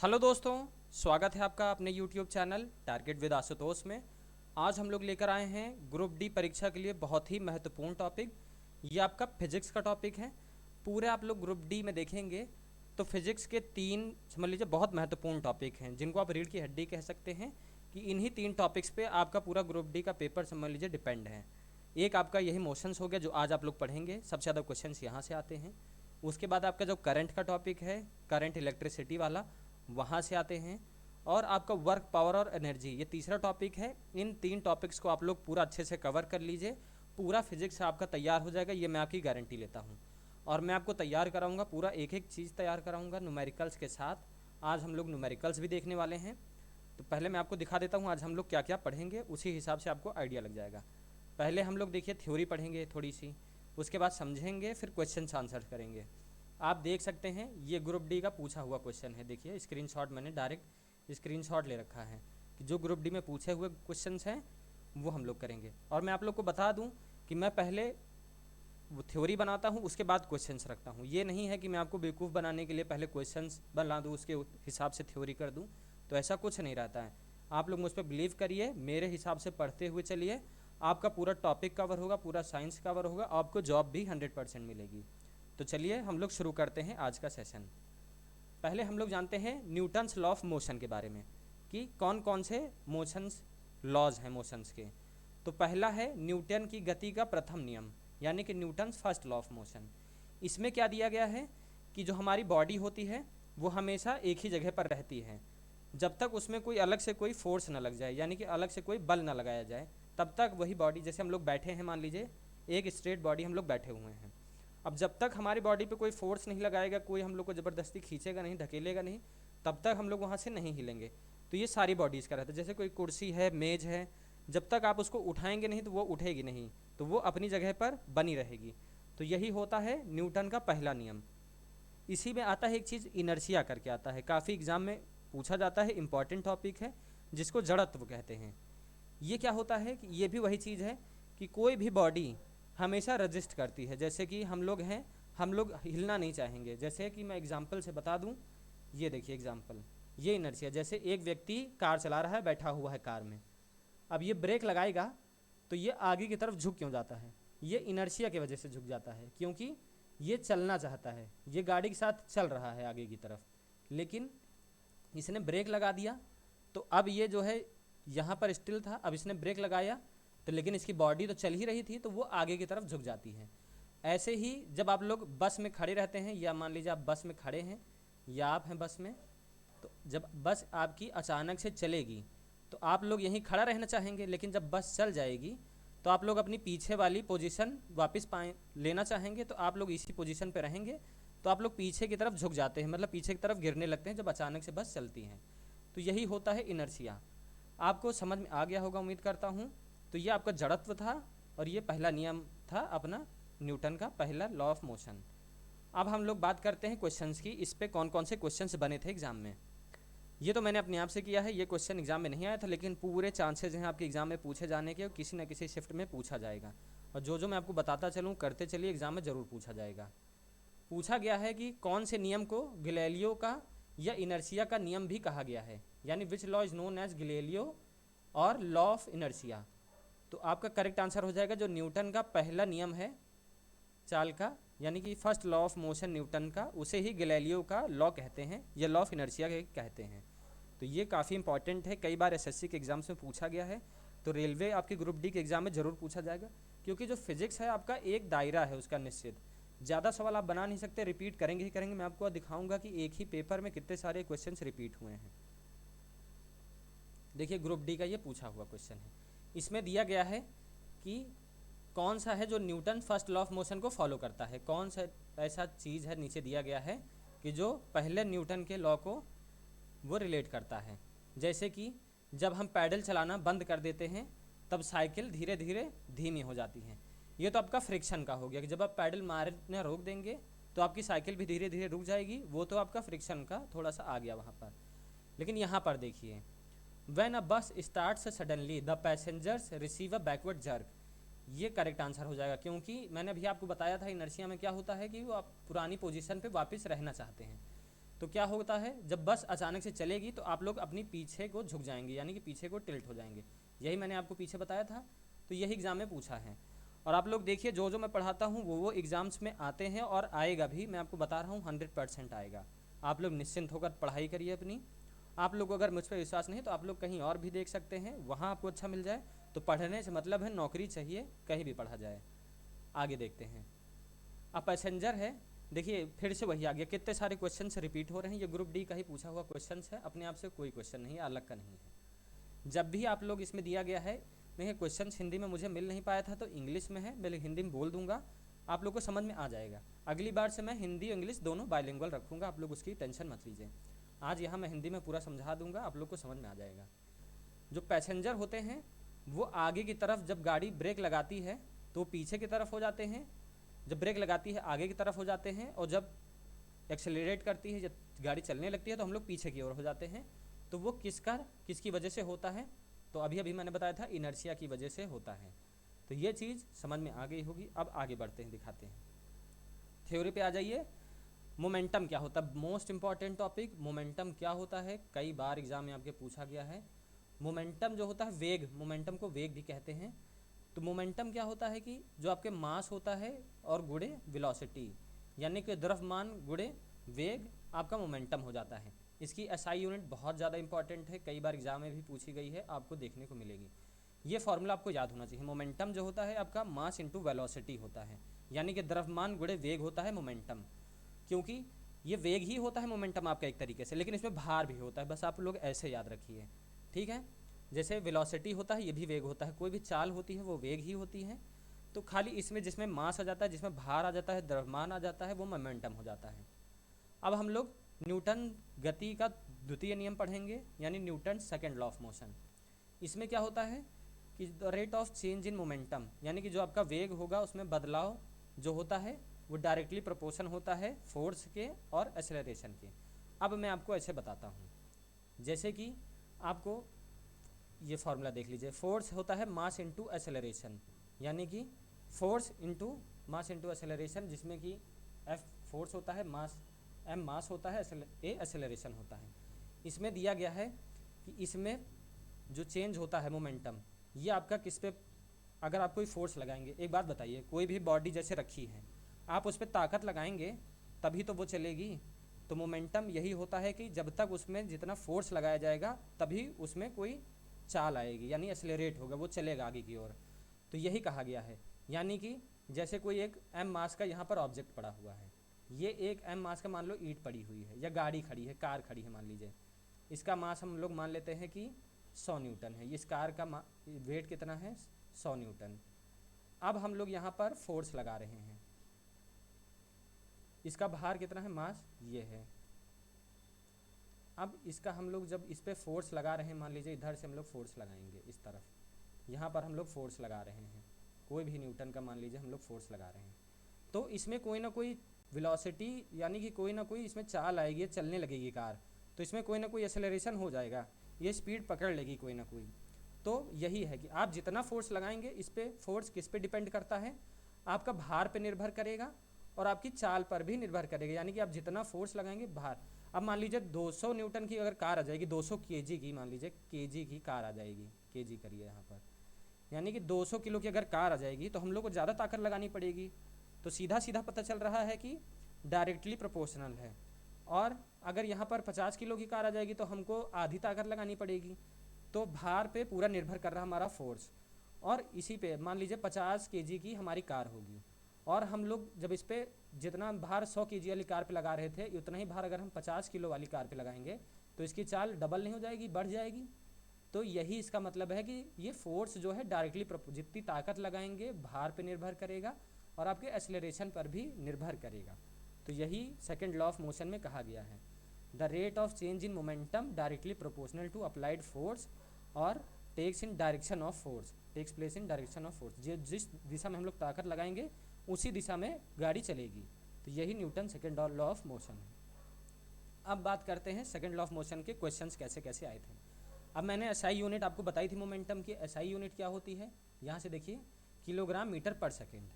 Hello दोस्तों, स्वागत है आपका अपने YouTube channel target with Ashutosh में। आज हम लोग लेकर आए हैं ग्रुप डी परीक्षा के लिए बहुत ही महत्वपूर्ण टॉपिक। ये आपका फिजिक्स का टॉपिक है। पूरे आप लोग ग्रुप डी में देखेंगे तो फिजिक्स के तीन समझ लीजिए बहुत महत्वपूर्ण टॉपिक हैं, जिनको आप रीढ़ की हड्डी कह सकते हैं कि इन्हीं तीन टॉपिक्स पे आपका पूरा ग्रुप डी का पेपर समझ लीजिए डिपेंड है। एक आपका यही मोशंस हो गया जो आज आप लोग पढ़ेंगे, सबसे ज़्यादा क्वेश्चंस यहाँ से आते हैं। उसके बाद आपका जो करंट का टॉपिक है, करंट इलेक्ट्रिसिटी वाला, वहाँ से आते हैं। और आपका वर्क, पावर और एनर्जी, ये तीसरा टॉपिक है। इन तीन टॉपिक्स को आप लोग पूरा अच्छे से कवर कर लीजिए, पूरा फिजिक्स आपका तैयार हो जाएगा, ये मैं आपकी गारंटी लेता हूँ। और मैं आपको तैयार कराऊंगा, पूरा एक एक चीज़ तैयार कराऊंगा न्यूमेरिकल्स के साथ। आज हम लोग न्यूमेरिकल्स भी देखने वाले हैं। तो पहले मैं आपको दिखा देता हूँ आज हम लोग क्या क्या पढ़ेंगे, उसी हिसाब से आपको आइडिया लग जाएगा। पहले हम लोग देखिए थ्योरी पढ़ेंगे थोड़ी सी, उसके बाद समझेंगे, फिर क्वेश्चन आंसर करेंगे। आप देख सकते हैं ये ग्रुप डी का पूछा हुआ क्वेश्चन है। देखिए स्क्रीनशॉट मैंने डायरेक्ट स्क्रीनशॉट ले रखा है कि जो ग्रुप डी में पूछे हुए क्वेश्चंस हैं वो हम लोग करेंगे। और मैं आप लोग को बता दूं कि मैं पहले वो थ्योरी बनाता हूँ, उसके बाद क्वेश्चंस रखता हूँ। ये नहीं है कि मैं आपको बेवकूफ़ बनाने के लिए पहले क्वेश्चंस बना दूँ, उसके हिसाब से थ्योरी कर दूँ, तो ऐसा कुछ नहीं रहता है। आप लोग मुझ पर बिलीव करिए, मेरे हिसाब से पढ़ते हुए चलिए, आपका पूरा टॉपिक कवर होगा, पूरा साइंस कवर होगा, आपको जॉब भी 100% मिलेगी। तो चलिए हम लोग शुरू करते हैं आज का सेशन। पहले हम लोग जानते हैं न्यूटन्स लॉ ऑफ मोशन के बारे में कि कौन कौन से मोशंस लॉज हैं मोशंस के। तो पहला है न्यूटन की गति का प्रथम नियम, यानी कि Newton's first law of motion. इसमें क्या दिया गया है कि जो हमारी बॉडी होती है वो हमेशा एक ही जगह पर रहती है जब तक उसमें कोई अलग से कोई फोर्स ना लग जाए, यानी कि अलग से कोई बल ना लगाया जाए, तब तक वही बॉडी, जैसे हम लोग बैठे हैं, मान लीजिए एक स्ट्रेट बॉडी हम लोग बैठे हुए हैं, अब जब तक हमारी बॉडी पे कोई फोर्स नहीं लगाएगा, कोई हम लोग को ज़बरदस्ती खींचेगा नहीं, धकेलेगा नहीं, तब तक हम लोग वहाँ से नहीं हिलेंगे। तो ये सारी बॉडीज़ का रहता है। जैसे कोई कुर्सी है, मेज है, जब तक आप उसको उठाएंगे नहीं तो वो उठेगी नहीं, तो वो अपनी जगह पर बनी रहेगी। तो यही होता है न्यूटन का पहला नियम। इसी में आता है एक चीज़ इनर्शिया करके आता है, काफ़ी एग्जाम में पूछा जाता है, इंपॉर्टेंट टॉपिक है, जिसको जड़त्व कहते हैं। ये क्या होता है कि ये भी वही चीज़ है कि कोई भी बॉडी हमेशा रजिस्ट करती है। जैसे कि हम लोग हैं, हम लोग हिलना नहीं चाहेंगे। जैसे कि मैं एग्जांपल से बता दूं, ये देखिए एग्जांपल, ये इनर्शिया। जैसे एक व्यक्ति कार चला रहा है, बैठा हुआ है कार में, अब ये ब्रेक लगाएगा तो ये आगे की तरफ झुक क्यों जाता है? ये इनर्शिया की वजह से झुक जाता है, क्योंकि ये चलना चाहता है, ये गाड़ी के साथ चल रहा है आगे की तरफ, लेकिन इसने ब्रेक लगा दिया तो अब ये जो है यहाँ पर स्टिल था, अब इसने ब्रेक लगाया तो लेकिन इसकी बॉडी तो चल ही रही थी, तो वो आगे की तरफ झुक जाती है। ऐसे ही जब आप लोग बस में खड़े रहते हैं, या मान लीजिए आप बस में खड़े हैं या आप हैं बस में, तो जब बस आपकी अचानक से चलेगी तो आप लोग यहीं खड़ा रहना चाहेंगे, लेकिन जब बस चल जाएगी तो आप लोग अपनी पीछे वाली पोजीशन वापस पाए लेना चाहेंगे, तो आप लोग इसी पोजीशन पे रहेंगे, तो आप लोग पीछे की तरफ झुक जाते हैं, मतलब पीछे की तरफ गिरने लगते हैं जब अचानक से बस चलती हैं। तो यही होता है इनर्शिया। आपको समझ में आ गया होगा उम्मीद करता हूँ। तो ये आपका जड़त्व था और ये पहला नियम था अपना न्यूटन का पहला लॉ ऑफ मोशन। अब हम लोग बात करते हैं क्वेश्चंस की, इस पे कौन कौन से क्वेश्चंस बने थे एग्जाम में। ये तो मैंने अपने आप से किया है, ये क्वेश्चन एग्जाम में नहीं आया था, लेकिन पूरे चांसेज हैं आपके एग्जाम में पूछे जाने के, और किसी न किसी शिफ्ट में पूछा जाएगा। और जो जो मैं आपको बताता चलूँ, करते चलिए, एग्जाम में ज़रूर पूछा जाएगा। पूछा गया है कि कौन से नियम को गैलीलियो का या इनर्शिया का नियम भी कहा गया है, यानी which law is known as Galileo और लॉ ऑफ इनर्शिया। तो आपका करेक्ट आंसर हो जाएगा जो न्यूटन का पहला नियम है चाल का, यानी कि first law of motion Newton का, उसे ही गैलीलियो का लॉ कहते हैं, या लॉ ऑफ इनर्शिया कहते हैं। तो ये काफ़ी इंपॉर्टेंट है, कई बार एसएससी के एग्जाम्स में पूछा गया है, तो रेलवे आपके ग्रुप डी के एग्जाम में ज़रूर पूछा जाएगा, क्योंकि जो फिजिक्स है आपका एक दायरा है उसका निश्चित, ज़्यादा सवाल आप बना नहीं सकते, रिपीट करेंगे ही करेंगे। मैं आपको दिखाऊंगा कि एक ही पेपर में कितने सारे क्वेश्चंस रिपीट हुए हैं। देखिए ग्रुप डी का ये पूछा हुआ क्वेश्चन है, इसमें दिया गया है कि कौन सा है जो Newton first law of motion को फॉलो करता है, कौन सा ऐसा चीज़ है, नीचे दिया गया है कि जो पहले न्यूटन के लॉ को वो रिलेट करता है। जैसे कि जब हम पैडल चलाना बंद कर देते हैं तब साइकिल धीरे धीरे धीमी हो जाती है। ये तो आपका फ्रिक्शन का हो गया कि जब आप पैडल मारना रोक देंगे तो आपकी साइकिल भी धीरे धीरे रुक जाएगी, वो तो आपका फ्रिक्शन का थोड़ा सा आ गया वहाँ पर। लेकिन यहाँ पर देखिए, व्हेन अ बस starts suddenly the passengers receive a backward jerk, ये करेक्ट आंसर हो जाएगा, क्योंकि मैंने अभी आपको बताया था इनर्शिया में क्या होता है कि वो आप पुरानी पोजीशन पे वापस रहना चाहते हैं। तो क्या होता है, जब बस अचानक से चलेगी तो आप लोग अपनी पीछे को झुक जाएंगे, यानी कि पीछे को टिल्ट हो जाएंगे। यही मैंने आपको पीछे बताया था, तो यही एग्ज़ाम में पूछा है। और आप लोग देखिए, जो जो मैं पढ़ाता हूँ वो एग्ज़ाम्स में आते हैं और आएगा भी, मैं आपको बता रहा हूँ 100% आएगा। आप लोग निश्चिंत होकर पढ़ाई करिए अपनी। आप लोग को अगर मुझ पर विश्वास नहीं तो आप लोग कहीं और भी देख सकते हैं, वहाँ आपको अच्छा मिल जाए। तो पढ़ने से मतलब है नौकरी चाहिए, कहीं भी पढ़ा जाए। आगे देखते हैं। अब पैसेंजर है, देखिए फिर से वही आ गया, कितने सारे क्वेश्चन रिपीट हो रहे हैं। ये ग्रुप डी का ही पूछा हुआ क्वेश्चन है, अपने आप से कोई क्वेश्चन नहीं है, अलग का नहीं है। जब भी आप लोग इसमें दिया गया है, देखिए क्वेश्चन हिंदी में मुझे मिल नहीं पाया था तो इंग्लिश में है, मैं हिंदी में बोल दूंगा, आप लोग को समझ में आ जाएगा। अगली बार से मैं हिंदी और इंग्लिश दोनों बाइलिंगुअल रखूँगा, आप लोग उसकी टेंशन मत लीजिए। आज यहाँ मैं हिंदी में पूरा समझा दूंगा, आप लोग को समझ में आ जाएगा। जो पैसेंजर होते हैं वो आगे की तरफ जब गाड़ी ब्रेक लगाती है तो पीछे की तरफ हो जाते हैं, जब ब्रेक लगाती है आगे की तरफ हो जाते हैं, और जब एक्सेलरेट करती है, जब गाड़ी चलने लगती है तो हम लोग पीछे की ओर हो जाते हैं। तो वो किसकी वजह से होता है, तो अभी अभी मैंने बताया था इनर्शिया की वजह से होता है। तो ये चीज़ समझ में आ गई होगी। अब आगे बढ़ते हैं, दिखाते हैं। थ्योरी पे आ जाइए। मोमेंटम क्या होता है, मोस्ट इंपॉर्टेंट टॉपिक। मोमेंटम क्या होता है, कई बार एग्जाम में आपके पूछा गया है। मोमेंटम जो होता है वेग, मोमेंटम को वेग भी कहते हैं। तो मोमेंटम क्या होता है कि जो आपके मास होता है और गुणे वेलोसिटी, यानी कि द्रव्यमान गुणे वेग आपका मोमेंटम हो जाता है। इसकी एसआई यूनिट बहुत ज़्यादा इंपॉर्टेंट है, कई बार एग्जाम में भी पूछी गई है, आपको देखने को मिलेगी। ये फॉर्मूला आपको याद होना चाहिए। मोमेंटम जो होता है आपका मास इंटू वेलोसिटी होता है, यानी कि द्रव्यमान गुणे वेग होता है मोमेंटम। क्योंकि ये वेग ही होता है मोमेंटम आपका एक तरीके से, लेकिन इसमें भार भी होता है, बस आप लोग ऐसे याद रखिए, ठीक है। जैसे वेलोसिटी होता है ये भी वेग होता है, कोई भी चाल होती है वो वेग ही होती है। तो खाली इसमें जिसमें मास आ जाता है, जिसमें भार आ जाता है, द्रव्यमान आ जाता है, वो मोमेंटम हो जाता है। अब हम लोग न्यूटन गति का द्वितीय नियम पढ़ेंगे, यानी Newton second law of motion. इसमें क्या होता है कि the rate of change in momentum, यानी कि जो आपका वेग होगा उसमें बदलाव जो होता है वो डायरेक्टली प्रोपोर्शन होता है फोर्स के और एक्सेलरेशन के। अब मैं आपको ऐसे बताता हूँ, जैसे कि आपको ये फार्मूला देख लीजिए। फोर्स होता है मास इंटू एक्सेलरेशन, यानी कि force into mass into acceleration, जिसमें कि एफ फोर्स होता है, मास एम मास होता है, ए एक्सेलरेशन होता है। इसमें दिया गया है कि इसमें जो चेंज होता है मोमेंटम, ये आपका किस पे, अगर आप कोई फोर्स लगाएंगे, एक बात बताइए, कोई भी बॉडी जैसे रखी है, आप उस पर ताकत लगाएंगे तभी तो वो चलेगी। तो मोमेंटम यही होता है कि जब तक उसमें जितना फोर्स लगाया जाएगा तभी उसमें कोई चाल आएगी, यानी एक्सेलरेट होगा, वो चलेगा आगे की ओर। तो यही कहा गया है, यानी कि जैसे कोई एक एम मास का यहाँ पर ऑब्जेक्ट पड़ा हुआ है, ये एक एम मास का मान लो ईंट पड़ी हुई है, या गाड़ी खड़ी है, कार खड़ी है मान लीजिए, इसका मास हम लोग मान लेते हैं कि 100 न्यूटन है। इस कार का वेट कितना है, 100 न्यूटन। अब हम लोग यहाँ पर फोर्स लगा रहे हैं, इसका भार कितना है, मास ये है। अब इसका हम लोग जब इस पर फोर्स लगा रहे हैं, मान लीजिए इधर से हम लोग फोर्स लगाएंगे इस तरफ, यहाँ पर हम लोग फोर्स लगा रहे हैं, कोई भी न्यूटन का मान लीजिए हम लोग फोर्स लगा रहे हैं, तो इसमें कोई ना कोई वेलोसिटी, यानी कि कोई ना कोई इसमें चाल आएगी, चलने लगेगी कार, तो इसमें कोई ना कोई एक्सेलरेशन हो जाएगा, ये स्पीड पकड़ लेगी कोई ना कोई। तो यही है कि आप जितना फोर्स लगाएंगे, इस पर फोर्स किस पे डिपेंड करता है, आपका भार पे निर्भर करेगा और आपकी चाल पर भी निर्भर करेगा, यानी कि आप जितना फोर्स लगाएंगे भार। अब मान लीजिए 200 न्यूटन की अगर कार आ जाएगी, 200 केजी की, मान लीजिए केजी की कार आ जाएगी, केजी करिए यहाँ पर, यानी कि 200 किलो की अगर कार आ जाएगी तो हम लोग को ज़्यादा ताकत लगानी पड़ेगी। तो सीधा सीधा पता चल रहा है कि डायरेक्टली प्रोपोर्शनल है। और अगर यहाँ पर 50 किलो की कार आ जाएगी तो हमको आधी ताकत लगानी पड़ेगी। तो भार पे पूरा निर्भर कर रहा हमारा फोर्स। और इसी पे मान लीजिए 50 केजी की हमारी कार होगी, और हम लोग जब इस पर जितना भार 100 केजी वाली कार पे लगा रहे थे, उतना ही भार अगर हम 50 किलो वाली कार पे लगाएंगे तो इसकी चाल डबल नहीं हो जाएगी, बढ़ जाएगी। तो यही इसका मतलब है कि ये फोर्स जो है डायरेक्टली जितनी ताकत लगाएंगे भार पे निर्भर करेगा और आपके एक्सेलरेशन पर भी निर्भर करेगा। तो यही सेकेंड लॉ ऑफ मोशन में कहा गया है, the rate of change in momentum directly proportional to applied force और takes in direction of force, takes place in direction of force. जिस दिशा में हम लोग ताकत लगाएंगे उसी दिशा में गाड़ी चलेगी। तो यही Newton second law of motion है। अब बात करते हैं सेकेंड लॉ ऑफ मोशन के क्वेश्चंस कैसे कैसे आए थे। अब मैंने एसआई यूनिट आपको बताई थी मोमेंटम की। एसआई यूनिट क्या होती है, यहाँ से देखिए, किलोग्राम मीटर पर सेकेंड।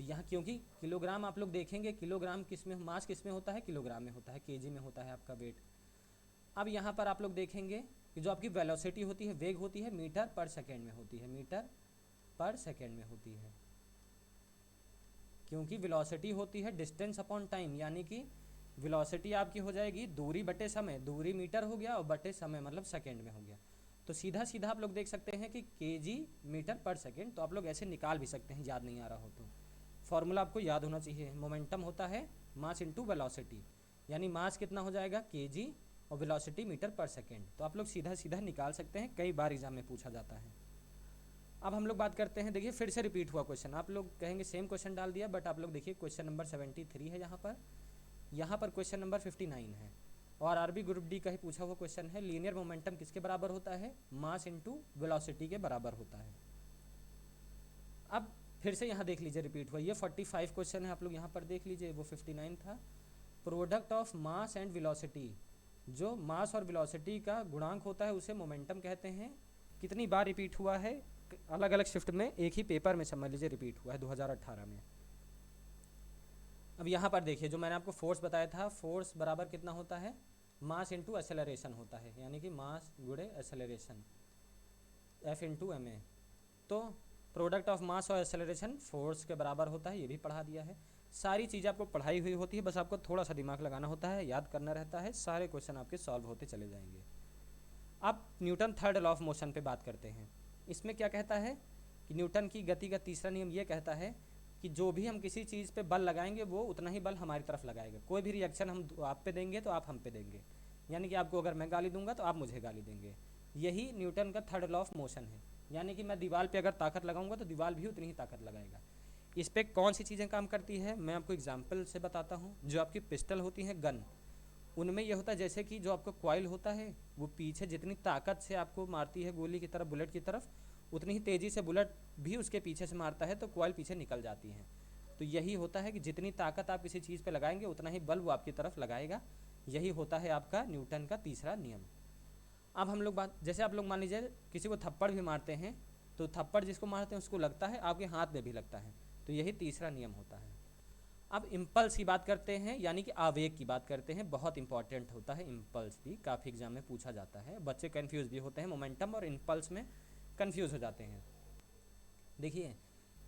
तो यहाँ क्योंकि किलोग्राम आप लोग देखेंगे, किलोग्राम किस में, मास किस में होता है, किलोग्राम में होता है, केजी में होता है आपका वेट। अब यहाँ पर आप लोग देखेंगे कि जो आपकी वेलोसिटी होती है, वेग होती है, मीटर पर सेकेंड में होती है, मीटर पर सेकेंड में होती है, क्योंकि वेलोसिटी होती है डिस्टेंस अपॉन टाइम, यानी कि वेलोसिटी आपकी हो जाएगी दूरी बटे समय, दूरी मीटर हो गया और बटे समय मतलब सेकेंड में हो गया। तो सीधा सीधा आप लोग देख सकते हैं कि केजी मीटर पर सेकेंड, तो आप लोग ऐसे निकाल भी सकते हैं, याद नहीं आ रहा हो तो। फॉर्मूला आपको याद होना चाहिए, मोमेंटम होता है मास इंटू वेलोसिटी, यानी मास कितना हो जाएगा केजी और वेलोसिटी मीटर पर सेकेंड। तो आप लोग सीधा सीधा निकाल सकते हैं, कई बार एग्जाम में पूछा जाता है। अब हम लोग बात करते हैं, देखिए फिर से रिपीट हुआ क्वेश्चन, आप लोग कहेंगे सेम क्वेश्चन डाल दिया, बट आप लोग देखिए क्वेश्चन नंबर 73 है यहाँ पर क्वेश्चन नंबर 59 है, और आरबी ग्रुप डी का ही पूछा हुआ क्वेश्चन है। लीनियर मोमेंटम किसके बराबर होता है, मास इंटू वेलोसिटी के बराबर होता है। अब फिर से यहाँ देख लीजिए रिपीट हुआ, ये 45 क्वेश्चन है, आप लोग यहाँ पर देख लीजिए, वो 59 था। Product of mass and velocity, जो मास और वेलोसिटी का गुणांक होता है उसे मोमेंटम कहते हैं। कितनी बार रिपीट हुआ है, अलग अलग शिफ्ट में, एक ही पेपर में समझ लीजिए रिपीट हुआ है 2018 में। अब यहाँ पर देखिए जो मैंने आपको फोर्स बताया था, फोर्स बराबर कितना होता है, मास इंटू एक्सेलरेशन होता है, यानी कि मास गुणे acceleration, F into M A. तो प्रोडक्ट ऑफ मास और एक्सेलरेशन फोर्स के बराबर होता है, ये भी पढ़ा दिया है। सारी चीज़ें आपको पढ़ाई हुई होती है, बस आपको थोड़ा सा दिमाग लगाना होता है, याद करना रहता है, सारे क्वेश्चन आपके सॉल्व होते चले जाएंगे। अब Newton third law of motion पे बात करते हैं। इसमें क्या कहता है कि न्यूटन की गति का तीसरा नियम ये कहता है कि जो भी हम किसी चीज़ पे बल लगाएंगे वो उतना ही बल हमारी तरफ लगाएगा। कोई भी रिएक्शन हम आप पे देंगे तो आप हम पे देंगे, यानी कि आपको अगर मैं गाली दूंगा तो आप मुझे गाली देंगे। यही न्यूटन का थर्ड लॉ ऑफ मोशन है, यानी कि मैं दीवार पे अगर ताकत लगाऊंगा तो दीवार भी उतनी ही ताकत लगाएगा। इस पर कौन सी चीज़ें काम करती है मैं आपको एग्जाम्पल से बताता हूँ। जो आपकी पिस्टल होती हैं गन, उनमें यह होता है जैसे कि जो आपका कॉइल होता है वो पीछे जितनी ताकत से आपको मारती है गोली की तरफ, बुलेट की तरफ, उतनी ही तेज़ी से बुलेट भी उसके पीछे से मारता है तो कॉइल पीछे निकल जाती है। तो यही होता है कि जितनी ताकत आप किसी चीज़ पे लगाएंगे उतना ही बल वो आपकी तरफ लगाएगा। यही होता है आपका न्यूटन का तीसरा नियम। अब हम लोग बात, जैसे आप लोग मान लीजिए किसी को थप्पड़ भी मारते हैं तो थप्पड़ जिसको मारते हैं उसको लगता है, आपके हाथ में भी लगता है, तो यही तीसरा नियम होता है। अब इम्पल्स की बात करते हैं, यानी कि आवेग की बात करते हैं, बहुत इंपॉर्टेंट होता है इम्पल्स भी, काफ़ी एग्जाम में पूछा जाता है, बच्चे कंफ्यूज भी होते हैं, मोमेंटम और इम्पल्स में कंफ्यूज हो जाते हैं। देखिए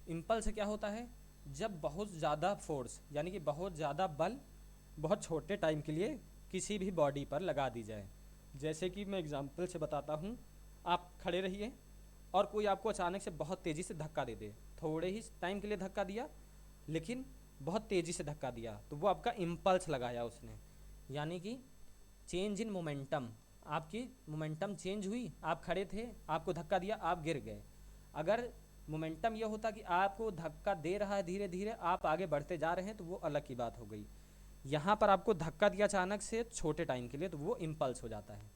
इम्पल्स क्या होता है, जब बहुत ज़्यादा फोर्स यानी कि बहुत ज़्यादा बल बहुत छोटे टाइम के लिए किसी भी बॉडी पर लगा दी जाए। जैसे कि मैं एग्जांपल से बताता हूँ, आप खड़े रहिए और कोई आपको अचानक से बहुत तेज़ी से धक्का दे दे, थोड़े ही टाइम के लिए धक्का दिया लेकिन बहुत तेज़ी से धक्का दिया, तो वो आपका इम्पल्स लगाया उसने, यानी कि चेंज इन मोमेंटम, आपकी मोमेंटम चेंज हुई, आप खड़े थे, आपको धक्का दिया, आप गिर गए। अगर मोमेंटम यह होता कि आपको धक्का दे रहा है धीरे धीरे, आप आगे बढ़ते जा रहे हैं, तो वो अलग की बात हो गई। यहाँ पर आपको धक्का दिया अचानक से छोटे टाइम के लिए, तो वो इम्पल्स हो जाता है।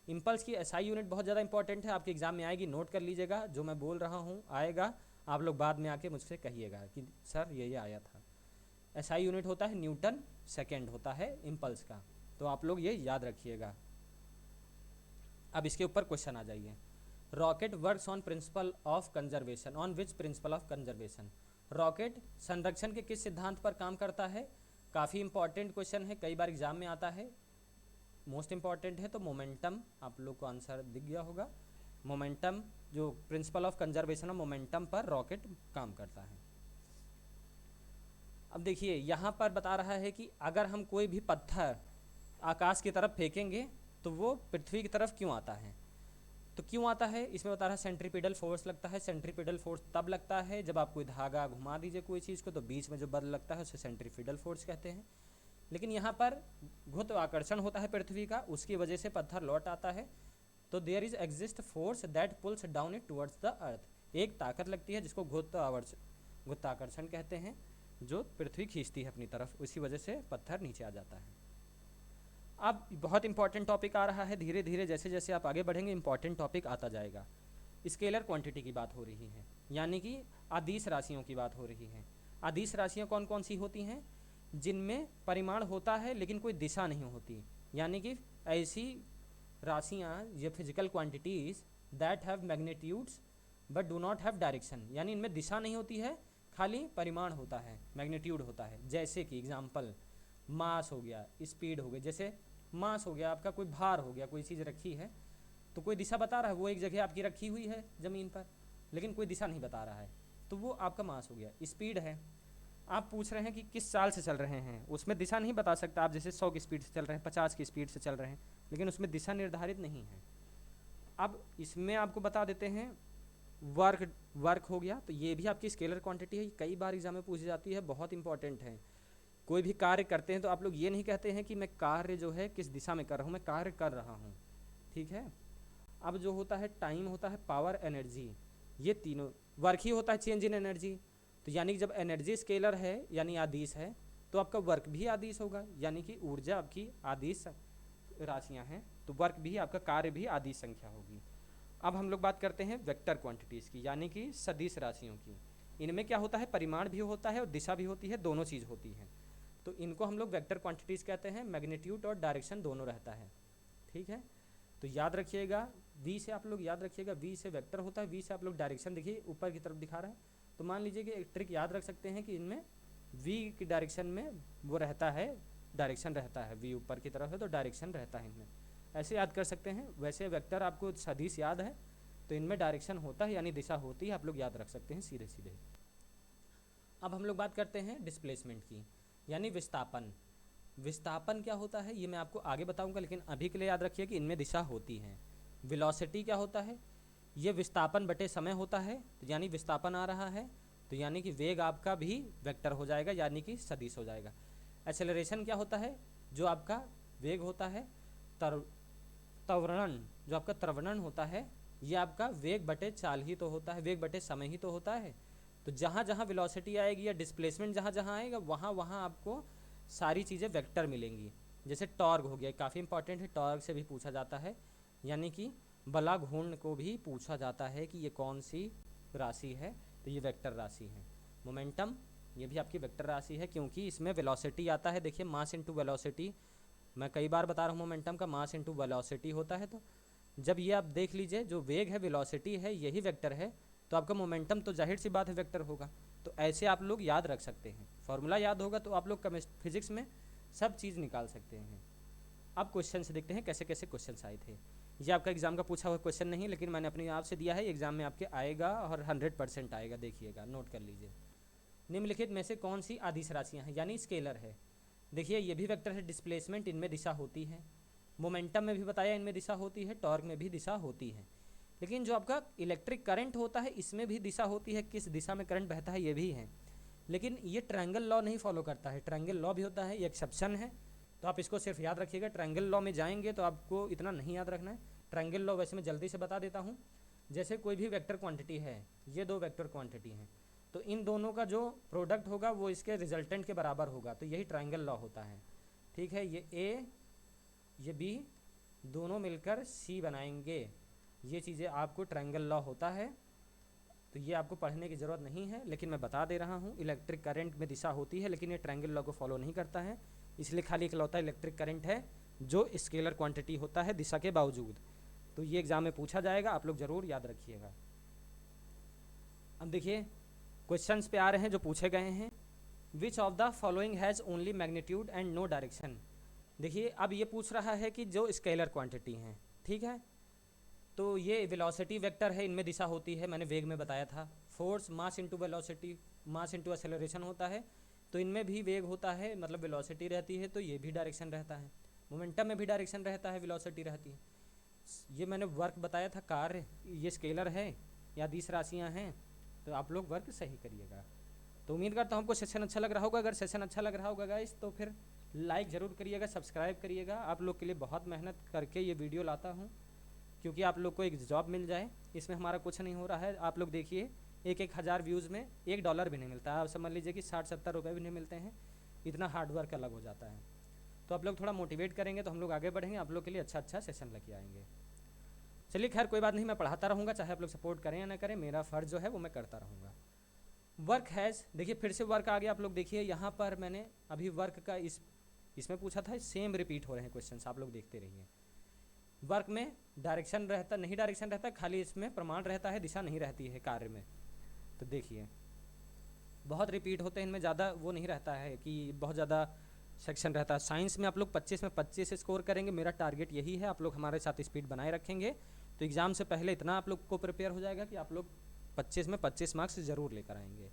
इम्पल्स की एसआई यूनिट बहुत ज़्यादा इंपॉर्टेंट है, आपके एग्जाम में आएगी, नोट कर लीजिएगा, जो मैं बोल रहा हूँ आएगा, आप लोग बाद में आके मुझसे कहिएगा कि सर ये आया था। एसआई यूनिट होता है न्यूटन सेकेंड होता है इम्पल्स का, तो आप लोग ये याद रखिएगा। अब इसके ऊपर क्वेश्चन आ जाइए। Rocket works on principle of conservation, on which principle of conservation, rocket संरक्षण के किस सिद्धांत पर काम करता है। काफ़ी इंपॉर्टेंट क्वेश्चन है, कई बार एग्जाम में आता है, मोस्ट इंपॉर्टेंट है। तो मोमेंटम, आप लोग को आंसर दिख गया होगा, मोमेंटम, जो principle of conservation of momentum पर रॉकेट काम करता है। अब देखिए यहाँ पर बता रहा है कि अगर हम कोई भी पत्थर आकाश की तरफ फेंकेंगे तो वो पृथ्वी की तरफ क्यों आता है। तो क्यों आता है इसमें बता रहा है, सेंट्रीपिटल फोर्स लगता है। सेंट्रीपिटल फोर्स तब लगता है जब आप कोई धागा घुमा दीजिए कोई चीज़ को, तो बीच में जो बल लगता है उसे सेंट्रीपिटल फोर्स कहते हैं। लेकिन यहाँ पर गुरुत्वाकर्षण होता है पृथ्वी का, उसकी वजह से पत्थर लौट आता है। तो there is exist force that pulls down it towards the earth, एक ताकत लगती है जिसको गुरुत्वाकर्षण कहते हैं, जो पृथ्वी खींचती है अपनी तरफ, उसी वजह से पत्थर नीचे आ जाता है। अब बहुत इंपॉर्टेंट टॉपिक आ रहा है, धीरे धीरे जैसे जैसे आप आगे बढ़ेंगे इंपॉर्टेंट टॉपिक आता जाएगा। स्केलर क्वांटिटी की बात हो रही है, यानी कि अदिश राशियों की बात हो रही है। अदिश राशियाँ कौन कौन सी होती हैं, जिनमें परिमाण होता है लेकिन कोई दिशा नहीं होती, यानी कि ऐसी राशियाँ, ये physical quantities that have magnitudes but do not have direction, यानी इनमें दिशा नहीं होती है खाली परिमाण होता है, मैग्नीट्यूड होता है। जैसे कि एग्जाम्पल मास हो गया, स्पीड हो गई। जैसे मास हो गया आपका, कोई भार हो गया, कोई चीज़ रखी है तो कोई दिशा बता रहा है, वो एक जगह आपकी रखी हुई है ज़मीन पर लेकिन कोई दिशा नहीं बता रहा है, तो वो आपका मास हो गया। स्पीड है, आप पूछ रहे हैं कि किस चाल से चल रहे हैं, उसमें दिशा नहीं बता सकता आप। जैसे 100 की स्पीड से चल रहे हैं, 50 की स्पीड से चल रहे हैं, लेकिन उसमें दिशा निर्धारित नहीं है। अब इसमें आपको बता देते हैं वर्क हो गया, तो ये भी आपकी स्केलर क्वांटिटी है, कई बार एग्जाम में पूछी जाती है, बहुत इंपॉर्टेंट है। कोई भी कार्य करते हैं तो आप लोग ये नहीं कहते हैं कि मैं कार्य जो है किस दिशा में कर रहा हूँ, मैं कार्य कर रहा हूँ, ठीक है। अब जो होता है टाइम, होता है पावर, एनर्जी, ये तीनों वर्क ही होता है, चेंज इन एनर्जी। तो यानी कि जब एनर्जी स्केलर है यानी आदिश है, तो आपका वर्क भी आदिश होगा, यानी कि ऊर्जा आपकी आदिश राशियाँ हैं, तो वर्क भी आपका कार्य भी आदिश संख्या होगी। अब हम लोग बात करते हैं वेक्टर क्वांटिटीज़ की, यानी कि सदिश राशियों की। इनमें क्या होता है, परिमाण भी होता है और दिशा भी होती है, दोनों चीज़ होती है। तो इनको हम लोग वेक्टर क्वांटिटीज़ कहते हैं, मैग्नीट्यूड और डायरेक्शन दोनों रहता है, ठीक है। तो याद रखिएगा, वी से आप लोग याद रखिएगा, वी से वेक्टर होता है, वी से आप लोग डायरेक्शन, देखिए ऊपर की तरफ दिखा रहा है। तो मान लीजिए कि एक ट्रिक याद रख सकते हैं कि इनमें वी की डायरेक्शन में वो रहता है, डायरेक्शन रहता है, वी ऊपर की तरफ है तो डायरेक्शन रहता है इनमें, ऐसे याद कर सकते हैं। वैसे वेक्टर आपको सदिश याद है तो इनमें डायरेक्शन होता है यानी दिशा होती है, आप लोग याद रख सकते हैं सीधे सीधे। अब हम लोग बात करते हैं डिस्प्लेसमेंट की, यानी विस्थापन। विस्थापन क्या होता है ये मैं आपको आगे बताऊंगा, लेकिन अभी के लिए याद रखिए कि इनमें दिशा होती है। वेलोसिटी क्या होता है, ये विस्थापन बटे समय होता है, तो यानी विस्थापन आ रहा है तो यानी कि वेग आपका भी वेक्टर हो जाएगा, यानी कि सदिश हो जाएगा। एक्सेलरेशन क्या होता है, जो आपका वेग होता है, त्वरण, जो आपका त्वरण होता है, ये आपका वेग बटे चाल ही तो होता है, वेग बटे समय ही तो होता है। तो जहाँ जहाँ वेलोसिटी आएगी या डिस्प्लेसमेंट जहाँ जहाँ आएगा वहाँ वहाँ आपको सारी चीज़ें वेक्टर मिलेंगी। जैसे टॉर्क हो गया, काफ़ी इंपॉर्टेंट है, टॉर्क से भी पूछा जाता है, यानी कि बला घूर्ण को भी पूछा जाता है कि ये कौन सी राशि है, तो ये वेक्टर राशि है। मोमेंटम, ये भी आपकी वेक्टर राशि है क्योंकि इसमें वेलोसिटी आता है। देखिए मास इनटू वेलोसिटी, मैं कई बार बता रहा हूँ मोमेंटम का मास इनटू वेलोसिटी होता है। तो जब ये आप देख लीजिए, जो वेग है, वेलोसिटी है, यही वेक्टर है, तो आपका मोमेंटम तो जाहिर सी बात है वेक्टर होगा। तो ऐसे आप लोग याद रख सकते हैं, फॉर्मूला याद होगा तो आप लोग फिजिक्स में सब चीज़ निकाल सकते हैं। अब क्वेश्चन से देखते हैं कैसे कैसे क्वेश्चन आए थे। ये आपका एग्जाम का पूछा हुआ क्वेश्चन नहीं, लेकिन मैंने अपने आप से दिया है, एग्जाम में आपके आएगा और 100% आएगा, देखिएगा, नोट कर लीजिए। निम्नलिखित में से कौन सी आदिश राशियाँ हैं, यानी स्केलर है। देखिए ये भी वेक्टर है, डिस्प्लेसमेंट इनमें दिशा होती है, मोमेंटम में भी बताया इनमें दिशा होती है, टॉर्क में भी दिशा होती है। लेकिन जो आपका इलेक्ट्रिक करंट होता है इसमें भी दिशा होती है, किस दिशा में करंट बहता है ये भी है, लेकिन ये ट्रायंगल लॉ नहीं फॉलो करता है। ट्रायंगल लॉ भी होता है, ये एक्सेप्शन है, तो आप इसको सिर्फ याद रखिएगा। ट्रायंगल लॉ में जाएंगे तो आपको इतना नहीं याद रखना है। ट्रायंगल लॉ वैसे मैं जल्दी से बता देता हूँ। जैसे कोई भी वेक्टर क्वांटिटी है, ये दो वेक्टर क्वांटिटी हैं, तो इन दोनों का जो प्रोडक्ट होगा वो इसके रिजल्टेंट के बराबर होगा, तो यही ट्रायंगल लॉ होता है, ठीक है। ये ए ये बी दोनों मिलकर सी बनाएंगे, ये चीज़ें आपको ट्रायंगल लॉ होता है, तो ये आपको पढ़ने की ज़रूरत नहीं है, लेकिन मैं बता दे रहा हूँ। इलेक्ट्रिक करंट में दिशा होती है लेकिन ये ट्रायंगल लॉ को फॉलो नहीं करता है, इसलिए खाली इकलौता इलेक्ट्रिक करंट है जो स्केलर क्वांटिटी होता है दिशा के बावजूद। तो ये एग्जाम में पूछा जाएगा, आप लोग ज़रूर याद रखिएगा। अब देखिए क्वेश्चंस पे आ रहे हैं जो पूछे गए हैं। Which of the following has only magnitude and no direction. देखिए अब ये पूछ रहा है कि जो स्केलर क्वांटिटी हैं, ठीक है, तो ये वेलोसिटी वेक्टर है, इनमें दिशा होती है, मैंने वेग में बताया था। Force mass into velocity, mass into acceleration होता है, तो इनमें भी वेग होता है, मतलब वेलोसिटी रहती है, तो ये भी डायरेक्शन रहता है। मोमेंटम में भी डायरेक्शन रहता है, वेलोसिटी रहती है। ये मैंने वर्क बताया था, कार्य, ये स्केलर है या 20 राशियाँ हैं, तो आप लोग वर्क सही करिएगा। तो उम्मीद करता हूँ आपको सेशन अच्छा लग रहा होगा। अगर सेशन अच्छा लग रहा होगा गाइस तो फिर लाइक ज़रूर करिएगा, सब्सक्राइब करिएगा। आप लोग के लिए बहुत मेहनत करके ये वीडियो लाता हूँ क्योंकि आप लोग को एक जॉब मिल जाए, इसमें हमारा कुछ नहीं हो रहा है। आप लोग देखिए 1,000 व्यूज़ में $1 भी नहीं मिलता है, आप समझ लीजिए कि 60-70 रुपये भी नहीं मिलते हैं, इतना हार्डवर्क अलग हो जाता है। तो आप लोग थोड़ा मोटिवेट करेंगे तो हम लोग आगे बढ़ेंगे, आप लोग के लिए अच्छा सेशन लेके आएंगे। चलिए खैर कोई बात नहीं, मैं पढ़ाता रहूँगा, चाहे आप लोग सपोर्ट करें या ना करें, मेरा फ़र्ज़ जो है वो मैं करता रहूँगा। वर्क हैज़, देखिए फिर से वर्क आ गया, आप लोग देखिए यहाँ पर मैंने अभी वर्क का इसमें पूछा था, सेम रिपीट हो रहे हैं क्वेश्चन, आप लोग देखते रहिए। वर्क में डायरेक्शन रहता नहीं, डायरेक्शन रहता है, खाली इसमें प्रमाण रहता है, दिशा नहीं रहती है कार्य में। तो देखिए बहुत रिपीट होते हैं, इनमें ज़्यादा वो नहीं रहता है कि बहुत ज़्यादा सेक्शन रहता है। साइंस में आप लोग 25 में 25 स्कोर करेंगे, मेरा टारगेट यही है। आप लोग हमारे साथ स्पीड बनाए रखेंगे तो एग्ज़ाम से पहले इतना आप लोग को प्रिपेयर हो जाएगा कि आप लोग 25 में 25 मार्क्स ज़रूर लेकर आएंगे।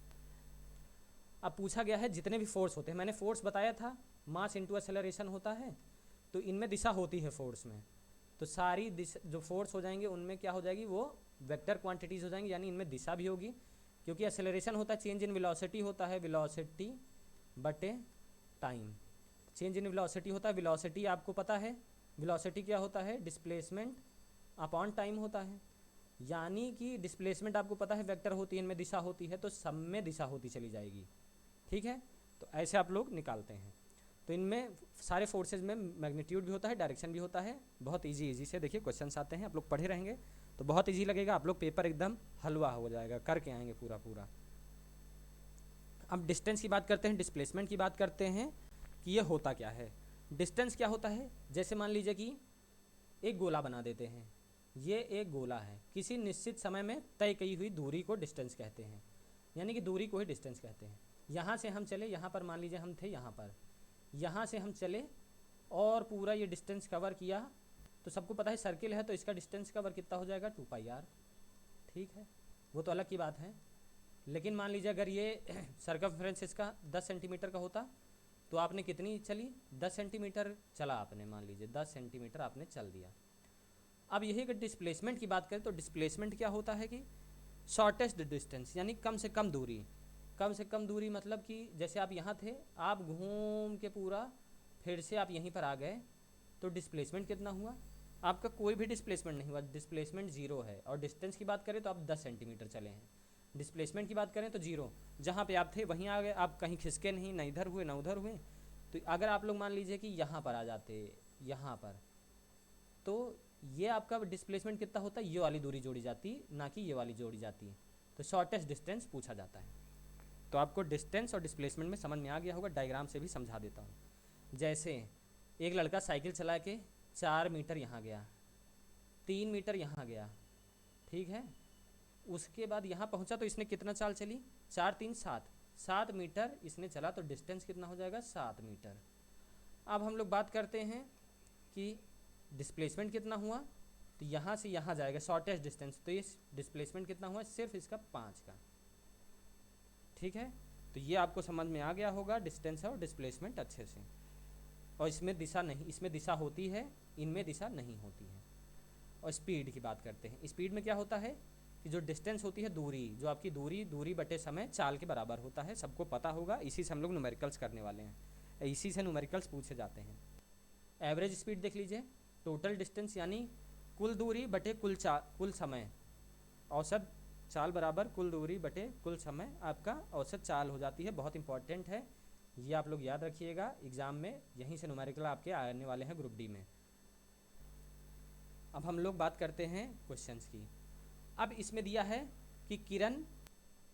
अब पूछा गया है जितने भी फोर्स होते हैं, मैंने फोर्स बताया था मास इंटू एक्सेलरेशन होता है, तो इनमें दिशा होती है फोर्स में, तो सारी दिशा जो फोर्स हो जाएंगे उनमें क्या हो जाएगी, वो वेक्टर क्वांटिटीज़ हो जाएंगी, यानी इनमें दिशा भी होगी। क्योंकि एक्सेलरेशन होता है चेंज इन वेलोसिटी होता है, वेलोसिटी बटे टाइम। चेंज इन वेलोसिटी होता है, वेलोसिटी आपको पता है, वेलोसिटी क्या होता है, डिस्प्लेसमेंट अपॉन टाइम होता है। यानी कि डिस्प्लेसमेंट आपको पता है वेक्टर होती है, इनमें दिशा होती है, तो सब में दिशा होती चली जाएगी। ठीक है, तो ऐसे आप लोग निकालते हैं। तो इनमें सारे फोर्सेज में मैग्नीट्यूड भी होता है, डायरेक्शन भी होता है। बहुत इजी से देखिए क्वेश्चंस आते हैं, आप लोग पढ़े रहेंगे तो बहुत इजी लगेगा, आप लोग पेपर एकदम हलवा हो जाएगा, करके आएंगे पूरा। अब डिस्टेंस की बात करते हैं, डिस्प्लेसमेंट की बात करते हैं कि ये होता क्या है। डिस्टेंस क्या होता है, जैसे मान लीजिए कि एक गोला बना देते हैं, ये एक गोला है, किसी निश्चित समय में तय की हुई दूरी को डिस्टेंस कहते हैं, यानी कि दूरी को ही डिस्टेंस कहते हैं। यहाँ से हम चले, यहाँ पर मान लीजिए हम थे यहाँ पर, यहाँ से हम चले और पूरा ये डिस्टेंस कवर किया, तो सबको पता है सर्किल है तो इसका डिस्टेंस कवर कितना हो जाएगा, 2πr। ठीक है, वो तो अलग की बात है। लेकिन मान लीजिए अगर ये सर्कमफ्रेंस इसका 10 सेंटीमीटर का होता तो आपने कितनी चली, 10 सेंटीमीटर चला आपने, मान लीजिए 10 सेंटीमीटर आपने चल दिया। अब यही अगर डिस्प्लेसमेंट की बात करें तो डिस्प्लेसमेंट क्या होता है कि शॉर्टेस्ट डिस्टेंस, यानी कम से कम दूरी। कम से कम दूरी मतलब कि जैसे आप यहाँ थे, आप घूम के पूरा फिर से आप यहीं पर आ गए, तो डिस्प्लेसमेंट कितना हुआ, आपका कोई भी डिस्प्लेसमेंट नहीं हुआ, डिस्प्लेसमेंट जीरो है। और डिस्टेंस की बात करें तो आप 10 सेंटीमीटर चले हैं, डिस्प्लेसमेंट की बात करें तो जीरो, जहाँ पे आप थे वहीं आ गए, आप कहीं खिसके नहीं, ना इधर हुए ना उधर हुए। तो अगर आप लोग मान लीजिए कि यहाँ पर आ जाते, यहाँ पर, तो ये आपका डिस्प्लेसमेंट कितना होता है, ये वाली दूरी जोड़ी जाती, ना कि ये वाली जोड़ी जाती। तो शॉर्टेस्ट डिस्टेंस पूछा जाता है। तो आपको डिस्टेंस और डिस्प्लेसमेंट में समझ में आ गया होगा, डायग्राम से भी समझा देता हूँ। जैसे एक लड़का साइकिल चला के 4 मीटर यहाँ गया, 3 मीटर यहाँ गया, ठीक है, उसके बाद यहाँ पहुँचा तो इसने कितना चाल चली, 4 3 7, 7 मीटर इसने चला, तो डिस्टेंस कितना हो जाएगा, 7 मीटर। अब हम लोग बात करते हैं कि डिस्प्लेसमेंट कितना हुआ, तो यहाँ से यहाँ जाएगा शॉर्टेस्ट डिस्टेंस, तो इस डिस्प्लेसमेंट कितना हुआ, सिर्फ इसका 5 का। ठीक है, तो ये आपको समझ में आ गया होगा डिस्टेंस और डिस्प्लेसमेंट अच्छे से। और इसमें दिशा नहीं, इसमें दिशा होती है, इनमें दिशा नहीं होती है। और स्पीड की बात करते हैं, स्पीड में क्या होता है कि जो डिस्टेंस होती है, दूरी, जो आपकी दूरी बटे समय चाल के बराबर होता है, सबको पता होगा, इसी से हम लोग न्यूमेरिकल्स करने वाले हैं, इसी से न्यूमेरिकल्स पूछे जाते हैं। एवरेज स्पीड देख लीजिए, टोटल डिस्टेंस यानी कुल दूरी बटे कुल समय, औसत चाल बराबर कुल दूरी बटे कुल समय, आपका औसत चाल हो जाती है। बहुत इंपॉर्टेंट है, ये आप लोग याद रखिएगा, एग्जाम में यहीं से न्यूमेरिकल आपके आने वाले हैं ग्रुप डी में। अब हम लोग बात करते हैं क्वेश्चंस की। अब इसमें दिया है कि किरण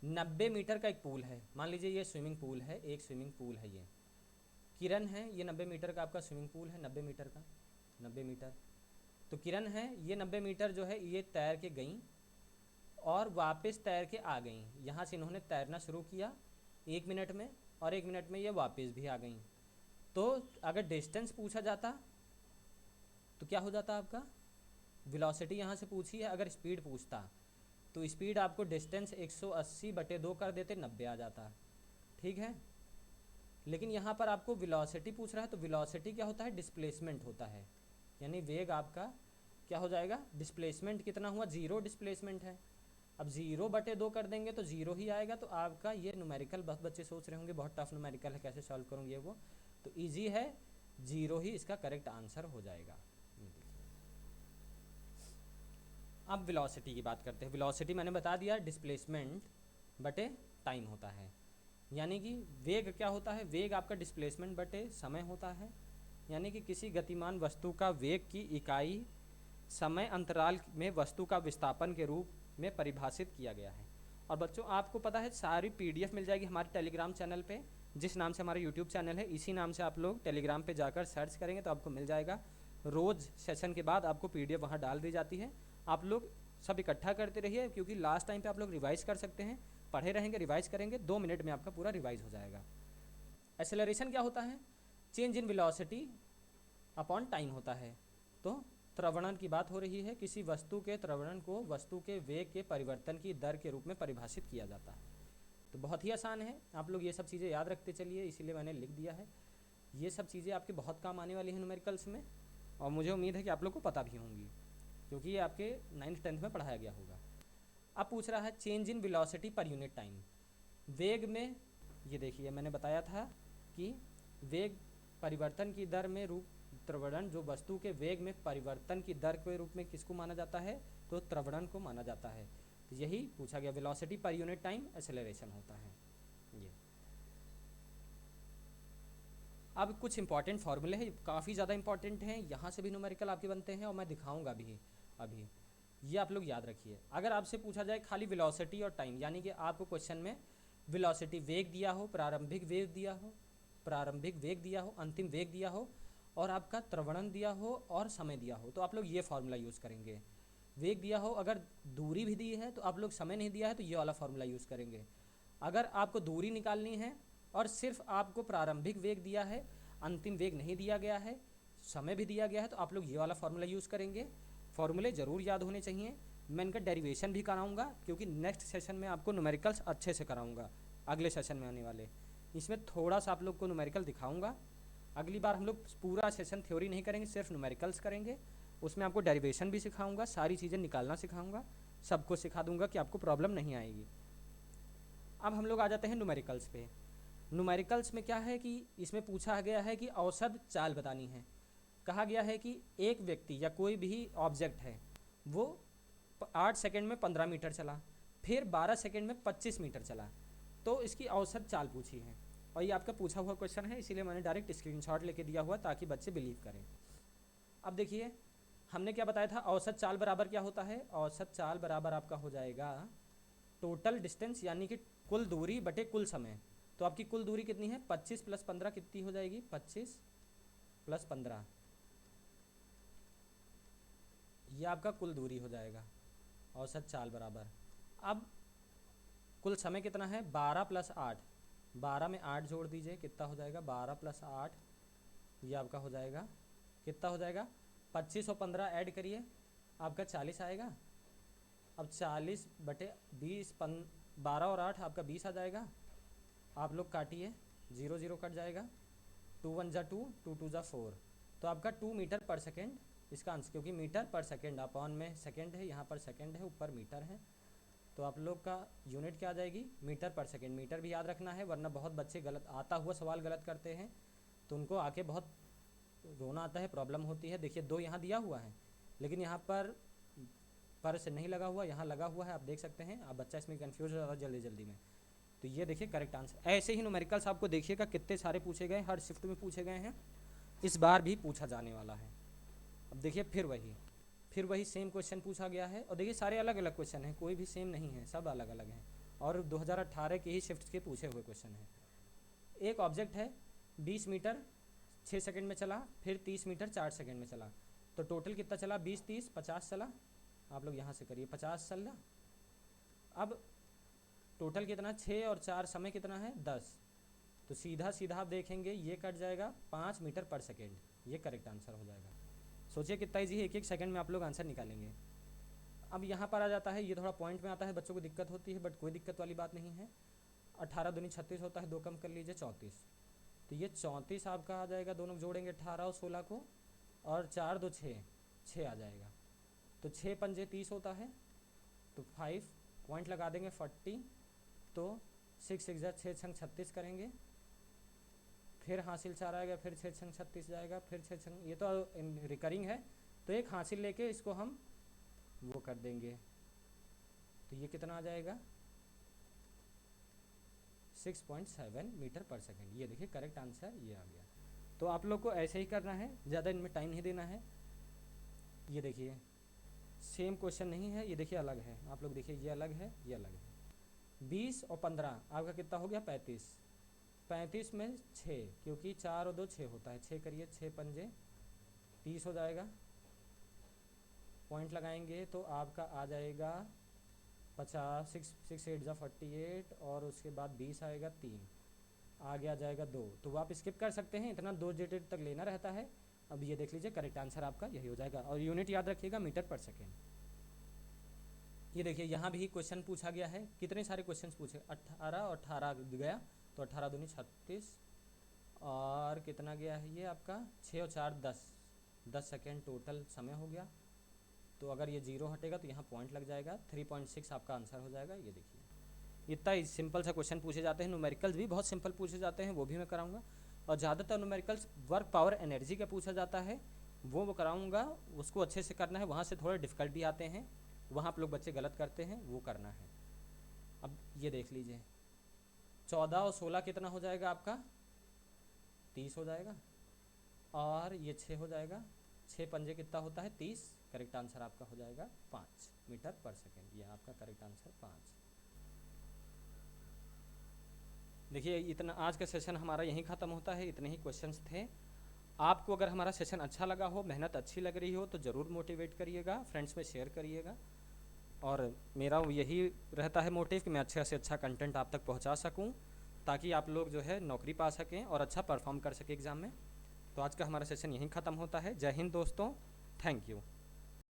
90 मीटर का एक पूल है, मान लीजिए ये स्विमिंग पूल है, एक स्विमिंग पूल है, ये किरण है, ये 90 मीटर का आपका स्विमिंग पूल है, 90 मीटर का, 90 मीटर। तो किरण है, ये 90 मीटर जो है ये तैर के गई और वापस तैर के आ गई। यहाँ से इन्होंने तैरना शुरू किया 1 मिनट में, और 1 मिनट में ये वापस भी आ गई। तो अगर डिस्टेंस पूछा जाता तो क्या हो जाता आपका, वेलोसिटी यहाँ से पूछी है, अगर स्पीड पूछता तो स्पीड आपको डिस्टेंस 180/2 कर देते, 90 आ जाता। ठीक है, लेकिन यहाँ पर आपको वेलोसिटी पूछ रहा है, तो वेलोसिटी क्या होता है, डिस्प्लेसमेंट होता है, यानी वेग आपका क्या हो जाएगा, डिस्प्लेसमेंट कितना हुआ, 0 डिस्प्लेसमेंट है। अब 0/2 कर देंगे तो 0 ही आएगा। तो आपका ये न्यूमेरिकल, बहुत बच्चे सोच रहे होंगे बहुत टफ न्यूमेरिकल है, कैसे सॉल्व करूँगी वो, तो ईजी है, 0 ही इसका करेक्ट आंसर हो जाएगा। अब वेलोसिटी की बात करते हैं। वेलोसिटी मैंने बता दिया डिस्प्लेसमेंट बटे टाइम होता है, यानी कि वेग क्या होता है, वेग आपका डिस्प्लेसमेंट बटे समय होता है, यानी कि किसी गतिमान वस्तु का वेग की इकाई समय अंतराल में वस्तु का विस्थापन के रूप में परिभाषित किया गया है। और बच्चों आपको पता है सारी पीडीएफ मिल जाएगी हमारे टेलीग्राम चैनल पे, जिस नाम से हमारा यूट्यूब चैनल है, इसी नाम से आप लोग टेलीग्राम पे जाकर सर्च करेंगे तो आपको मिल जाएगा। रोज़ सेशन के बाद आपको पीडीएफ वहाँ डाल दी जाती है, आप लोग सब इकट्ठा करते रहिए, क्योंकि लास्ट टाइम पे आप लोग रिवाइज कर सकते हैं, पढ़े रहेंगे, रिवाइज करेंगे, 2 मिनट में आपका पूरा रिवाइज हो जाएगा। एक्सेलरेशन क्या होता है? Change in velocity upon time होता है। तो त्वरण की बात हो रही है, किसी वस्तु के त्वरण को वस्तु के वेग के परिवर्तन की दर के रूप में परिभाषित किया जाता है। तो बहुत ही आसान है, आप लोग ये सब चीज़ें याद रखते चलिए, इसीलिए मैंने लिख दिया है। ये सब चीज़ें आपके बहुत काम आने वाली हैं न्यूमेरिकल्स में, और मुझे उम्मीद है कि आप लोग को पता भी होंगी, क्योंकि ये आपके 9th 10th में पढ़ाया गया होगा। अब पूछ रहा है change in velocity per unit time, वेग में, ये देखिए मैंने बताया था कि वेग परिवर्तन की दर में रूप त्वरण जो वस्तु के वेग में परिवर्तन की दर के रूप में किसको माना जाता है? तो त्वरण को माना जाता है। तो यही पूछा गया, velocity per unit time acceleration होता है ये। अब कुछ इंपॉर्टेंट फार्मूले हैं, काफ़ी ज़्यादा इंपॉर्टेंट हैं, यहाँ से भी न्यूमेरिकल आपके बनते हैं और मैं दिखाऊंगा भी अभी। ये आप लोग याद रखिए, अगर आपसे पूछा जाए खाली वेलोसिटी और टाइम, यानी कि आपको क्वेश्चन में वेलोसिटी वेग दिया हो, प्रारंभिक वेग दिया हो, अंतिम वेग दिया हो, और आपका त्वरण दिया हो और समय दिया हो, तो आप लोग ये फार्मूला यूज़ करेंगे। वेग दिया हो, अगर दूरी भी दी है तो आप लोग समय नहीं दिया है तो ये वाला फार्मूला यूज़ करेंगे। अगर आपको दूरी निकालनी है और सिर्फ आपको प्रारंभिक वेग दिया है, अंतिम वेग नहीं दिया गया है, समय भी दिया गया है, तो आप लोग ये वाला फार्मूला यूज़ करेंगे। फार्मूले ज़रूर याद होने चाहिए। मैं इनका डेरिवेशन भी कराऊंगा, क्योंकि नेक्स्ट सेशन में आपको न्यूमेरिकल्स अच्छे से कराऊंगा, अगले सेशन में आने वाले। इसमें थोड़ा सा आप लोग को न्यूमेरिकल दिखाऊंगा। अगली बार हम लोग पूरा सेशन थ्योरी नहीं करेंगे, सिर्फ न्यूमेरिकल्स करेंगे। उसमें आपको डेरिवेशन भी सिखाऊंगा, सारी चीज़ें निकालना सिखाऊंगा, सबको सिखा दूंगा कि आपको प्रॉब्लम नहीं आएगी। अब हम लोग आ जाते हैं न्यूमेरिकल्स पे। न्यूमेरिकल्स में क्या है कि इसमें पूछा गया है कि औसत चाल बतानी है। कहा गया है कि एक व्यक्ति या कोई भी ऑब्जेक्ट है, वो 8 सेकंड में 15 मीटर चला, फिर 12 सेकंड में 25 मीटर चला, तो इसकी औसत चाल पूछी है। और ये आपका पूछा हुआ क्वेश्चन है, इसीलिए मैंने डायरेक्ट स्क्रीनशॉट लेके दिया हुआ ताकि बच्चे बिलीव करें। अब देखिए हमने क्या बताया था, औसत चाल बराबर क्या होता है? औसत चाल बराबर आपका हो जाएगा टोटल डिस्टेंस, यानी कि कुल दूरी बटे कुल समय। तो आपकी कुल दूरी कितनी है? 25 + 15 कितनी हो जाएगी? 25 + 15, ये आपका कुल दूरी हो जाएगा, औसत चाल बराबर। अब कुल समय कितना है? 12 + 8, 12 में 8 जोड़ दीजिए, कितना हो जाएगा? 12 + 8, ये आपका हो जाएगा, कितना हो जाएगा? 25 और 15 ऐड करिए, आपका 40 आएगा। अब 40 बटे 20, 12 और 8 आपका 20 आ जाएगा। आप लोग काटिए, 0 0 कट जाएगा, 2 1 = 2, 2 2 = 4, तो आपका 2 मीटर पर सेकेंड इसका आंसर, क्योंकि मीटर पर सेकेंड अपॉन में सेकेंड है, यहाँ पर सेकेंड है, ऊपर मीटर है, तो आप लोग का यूनिट क्या आ जाएगी? मीटर पर सेकेंड। मीटर भी याद रखना है, वरना बहुत बच्चे गलत आता हुआ सवाल गलत करते हैं, तो उनको आके बहुत रोना आता है, प्रॉब्लम होती है। देखिए 2 यहाँ दिया हुआ है, लेकिन यहाँ पर से नहीं लगा हुआ, यहाँ लगा हुआ है, आप देख सकते हैं। अब बच्चा इसमें कन्फ्यूज हो जाता है जल्दी जल्दी में, तो ये देखिए करेक्ट आंसर। ऐसे ही न्यूमेरिकल्स आपको देखिएगा कितने सारे पूछे गए, हर शिफ्ट में पूछे गए हैं, इस बार भी पूछा जाने वाला है। अब देखिए फिर वही सेम क्वेश्चन पूछा गया है, और देखिए सारे अलग अलग क्वेश्चन हैं, कोई भी सेम नहीं है, सब अलग अलग हैं, और 2018 के ही शिफ्ट के पूछे हुए क्वेश्चन हैं। एक ऑब्जेक्ट है, 20 मीटर 6 सेकंड में चला, फिर 30 मीटर 4 सेकंड में चला, तो टोटल कितना चला? 20 30 50 चला। आप लोग यहाँ से करिए, 50 चला। अब टोटल कितना? 6 और 4 समय कितना है? 10, तो सीधा सीधा आप देखेंगे ये कट जाएगा 5 मीटर पर सेकेंड, ये करेक्ट आंसर हो जाएगा। सोचिए कितना ईजी है, एक एक सेकंड में आप लोग आंसर निकालेंगे। अब यहाँ पर आ जाता है, ये थोड़ा पॉइंट में आता है, बच्चों को दिक्कत होती है, बट कोई दिक्कत वाली बात नहीं है। 18 दूनी 36 होता है, 2 कम कर लीजिए 34, तो ये 34 आपका आ जाएगा। दोनों जोड़ेंगे 18 और 16 को, और 4 2 6 आ जाएगा, तो 6 पंजे 30 होता है, तो 5 पॉइंट लगा देंगे 40, तो 6 6 = 6 छंग 36 करेंगे, फिर हासिल 4 आएगा, फिर 6 छंग 36 जाएगा, फिर 6 छंग, ये तो रिकरिंग है, तो एक हासिल लेके इसको हम वो कर देंगे, तो ये कितना आ जाएगा? 6.7 मीटर पर सेकेंड। ये देखिए करेक्ट आंसर ये आ गया। तो आप लोग को ऐसे ही करना है, ज़्यादा इनमें टाइम नहीं देना है। ये देखिए सेम क्वेश्चन नहीं है, ये देखिए अलग है, आप लोग देखिए ये अलग है, ये अलग है। 20 और 15 आपका कितना हो गया? 35, 35 में 6, क्योंकि 4 और 2 6 होता है, 6 करिए, 6 पंजे 30 हो जाएगा। पॉइंट लगाएंगे तो आपका आ जाएगा 50, 6 8 48 और उसके बाद 20 आएगा 3, आगे आ जाएगा 2। तो आप स्किप कर सकते हैं, इतना 2 डिजिट तक लेना रहता है। अब ये देख लीजिए करेक्ट आंसर आपका यही हो जाएगा। और यूनिट याद रखिएगा मीटर पर सेकेंड। ये देखिए यहाँ भी क्वेश्चन पूछा गया है, कितने सारे क्वेश्चन पूछे, 18 और 18 गया तो 18 दूनी 36 और कितना गया है ये आपका 6 और 4 10 सेकेंड टोटल समय हो गया। तो अगर ये 0 हटेगा तो यहाँ पॉइंट लग जाएगा, 3.6 आपका आंसर हो जाएगा। ये देखिए इतना ही सिंपल सा क्वेश्चन पूछे जाते हैं। न्यूमेरिकल्स भी बहुत सिंपल पूछे जाते हैं, वो भी मैं कराऊंगा। और ज़्यादातर न्यूमेरिकल्स वर्क पावर एनर्जी का पूछा जाता है, वो कराऊंगा, उसको अच्छे से करना है। वहाँ से थोड़े डिफ़िकल्ट भी आते हैं, वहाँ आप लोग बच्चे गलत करते हैं, वो करना है। अब ये देख लीजिए 14 और 16 कितना हो जाएगा आपका 30 हो जाएगा। और ये 6 हो जाएगा, 6 पंजे कितना होता है 30। करेक्ट आंसर आपका हो जाएगा 5 मीटर पर सेकेंड। ये आपका करेक्ट आंसर 5। देखिए इतना आज का सेशन हमारा यहीं ख़त्म होता है, इतने ही क्वेश्चंस थे। आपको अगर हमारा सेशन अच्छा लगा हो, मेहनत अच्छी लग रही हो, तो ज़रूर मोटिवेट करिएगा, फ्रेंड्स में शेयर करिएगा। और मेरा यही रहता है मोटिव कि मैं अच्छे से अच्छा कंटेंट आप तक पहुंचा सकूं, ताकि आप लोग जो है नौकरी पा सकें और अच्छा परफॉर्म कर सकें एग्ज़ाम में। तो आज का हमारा सेशन यहीं ख़त्म होता है। जय हिंद दोस्तों, थैंक यू।